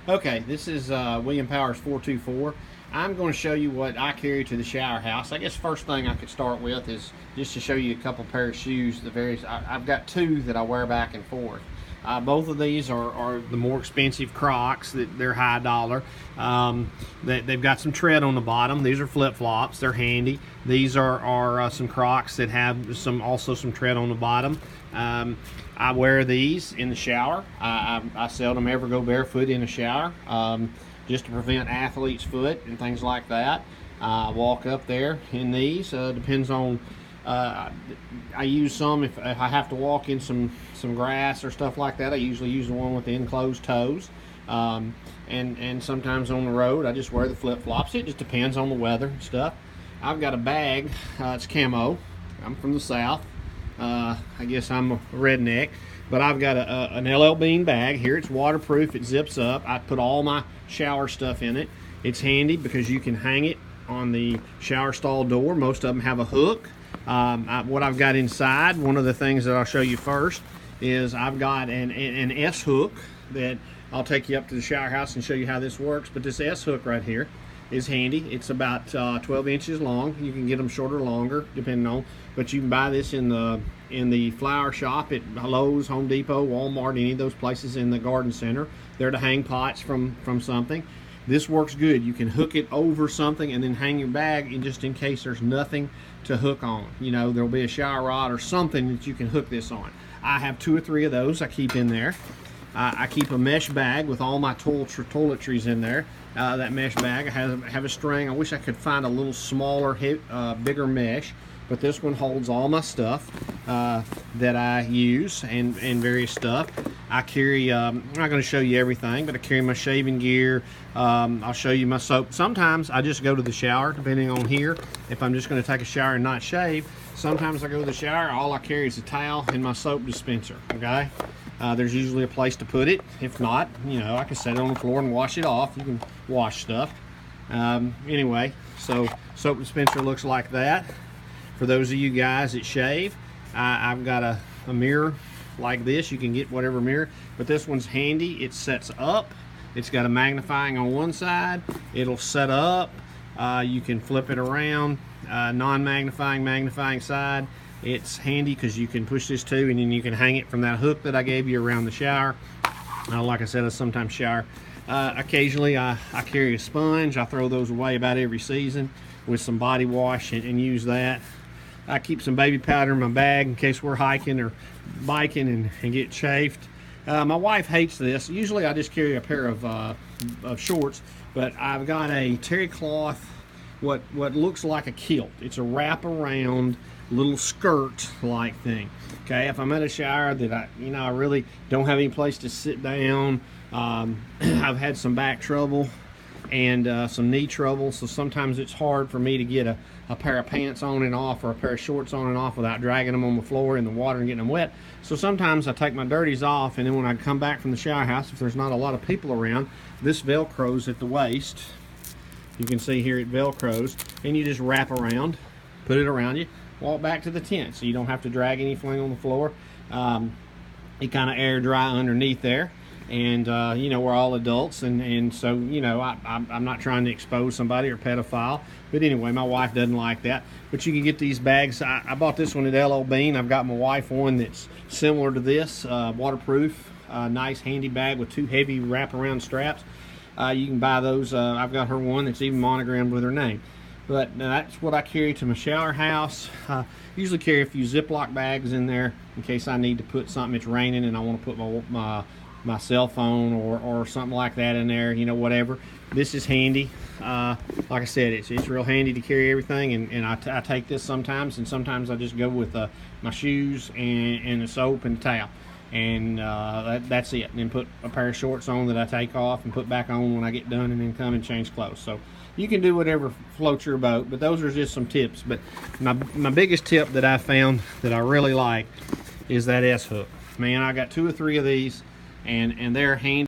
Okay, this is William Powers 424. I'm going to show you what I carry to the shower house. I guess first thing I could start with is just to show you a couple pair of shoes. I've got two that I wear back and forth. Both of these are the more expensive Crocs. They're high dollar. They've got some tread on the bottom. These are flip-flops. They're handy. These are some Crocs that have also some tread on the bottom. I wear these in the shower. I seldom ever go barefoot in the shower, just to prevent athlete's foot and things like that. I walk up there in these. Depends on, I use some if I have to walk in some grass or stuff like that. I usually use the one with the enclosed toes. And sometimes on the road I just wear the flip-flops. It just depends on the weather and stuff. I've got a bag. It's camo. I'm from the South. I guess I'm a redneck, but I've got an LL Bean bag here. It's waterproof. It zips up. I put all my shower stuff in it. It's handy because you can hang it on the shower stall door. Most of them have a hook. What I've got inside, one of the things that I'll show you first, is I've got an S hook that I'll take you up to the shower house and show you how this works. But this S hook right here is handy. It's about 12 inches long. You can get them shorter or longer depending on, but you can buy this in the flower shop at Lowe's, Home Depot, Walmart, any of those places in the garden center. They're to hang pots from something. This works good. You can hook it over something and then hang your bag, and just in case there's nothing to hook on. You know, there'll be a shower rod or something that you can hook this on. I have 2 or 3 of those I keep in there. I keep a mesh bag with all my toiletries in there. That mesh bag, I have a string. I wish I could find a little smaller, bigger mesh, but this one holds all my stuff that I use and various stuff. I carry, I'm not going to show you everything, but I carry my shaving gear. I'll show you my soap. Sometimes I just go to the shower, depending on here. If I'm just going to take a shower and not shave, sometimes I go to the shower, all I carry is a towel and my soap dispenser, okay? There's usually a place to put it. If not, you know, I can set it on the floor and wash it off. You can wash stuff. Anyway, so soap dispenser looks like that. For those of you guys that shave, I've got a mirror like this. You can get whatever mirror, but this one's handy. It sets up. It's got a magnifying on one side. It'll set up. You can flip it around. Non-magnifying, magnifying side. It's handy because you can push this too, and then you can hang it from that hook that I gave you around the shower. Like I said, I sometimes shower. Occasionally I carry a sponge. I throw those away about every season with some body wash and use that. I keep some baby powder in my bag in case we're hiking or biking and get chafed. My wife hates this. Usually I just carry a pair of shorts, but I've got a terry cloth, what looks like a kilt. It's a wrap around little skirt like thing. Okay, if I'm at a shower that I really don't have any place to sit down, I've had some back trouble and some knee trouble, so sometimes it's hard for me to get a pair of pants on and off or a pair of shorts on and off without dragging them on the floor in the water and getting them wet. So sometimes I take my dirties off, and then when I come back from the shower house, if there's not a lot of people around, this velcros at the waist. You can see here it velcros, and you just wrap around, put it around you, walk back to the tent, so you don't have to drag anything on the floor. It kind of air dry underneath there, and you know, we're all adults, and so, you know, I'm not trying to expose somebody or pedophile, but anyway, my wife doesn't like that. But you can get these bags. I bought this one at LL Bean. I've got my wife one that's similar to this, waterproof, nice handy bag with 2 heavy wraparound straps. You can buy those. I've got her one that's even monogrammed with her name. But that's what I carry to my shower house. Usually carry a few Ziploc bags in there in case I need to put something. It's raining and I want to put my cell phone or something like that in there, you know, whatever. This is handy. Like I said, it's real handy to carry everything, and I take this sometimes, and sometimes I just go with my shoes and the soap and the towel. And that's it. And then put a pair of shorts on that I take off and put back on when I get done, and then come and change clothes. So you can do whatever floats your boat, but those are just some tips. But my biggest tip that I found that I really like is that S hook. Man, I got 2 or 3 of these, and they're handy.